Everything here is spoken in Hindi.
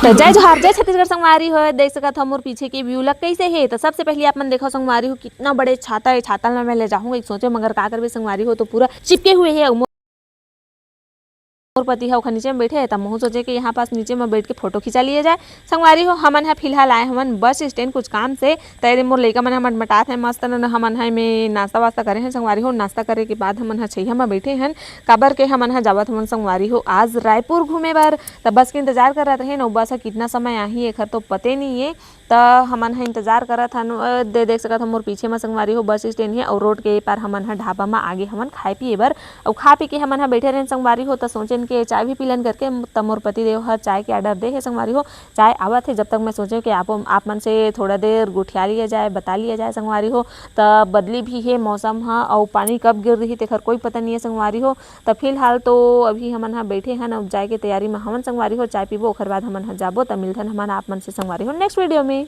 तो जय जोहार जय छत्तीसगढ़ संगवारी हो। देख सकत हो मोर पीछे के व्यू ला कैसे है। तो सबसे पहले आप मन देखो संगवारी हो कितना बड़े छाता है। छाता ला मैं ले जाऊंगा एक सोचे मगर का करबे संगवारी हो तो पूरा चिपके हुए है। मोर पति है ओखर नीचे में बैठे है। तब मोह सोचे कि यहाँ पास नीचे में बैठ के फोटो खिंचा लिए जाए। संगवारी हो हमन है फिलहाल आए हमन बस स्टैंड कुछ काम से। तैरे मोर लइका मन हमन मटात है मस्त न हमन है में नाश्ता वास्ता करे हैं संगवारी हो। नाश्ता करे के बाद हमन है छइहा में बैठे हैं काबर के हमन है जावत हमन संगवारी हो आज रायपुर घूमे बार। तब बस के इंतजार करत रहे न बस कितना समय आही एखर तो पते नहीं है। तो हमन है इंतजार करत हन देख सकत हम मोर पीछे में संगवारी हो बस स्टैंड है और रोड के पार हमन है ढाबा में आगे हमन खाए पिए बर और खा पी के हमन है बैठे रहे संगवारी हो। तो सोचेन के चाय भी पीलन करके तब मोर पति देव हर चाय के ऑर्डर दे है संगवारी हो। चाय आवत है जब तक मैं सोचे कि आप मन से थोड़ा देर गुठिया लिया जाए बता लिया जाए संगवारी हो। तब बदली भी है मौसम हा और पानी कब गिर रही तेखर कोई पता नहीं है संगवारी हो। तब फिलहाल तो अभी हमन हा बैठे हैं अब जाए के तैयारी में हमन संगवारी हो चाय पीबो ओखर बाद हमन हा जाबो। तब मिलथन हमन आप मन से संगवारी हो नेक्स्ट वीडियो में।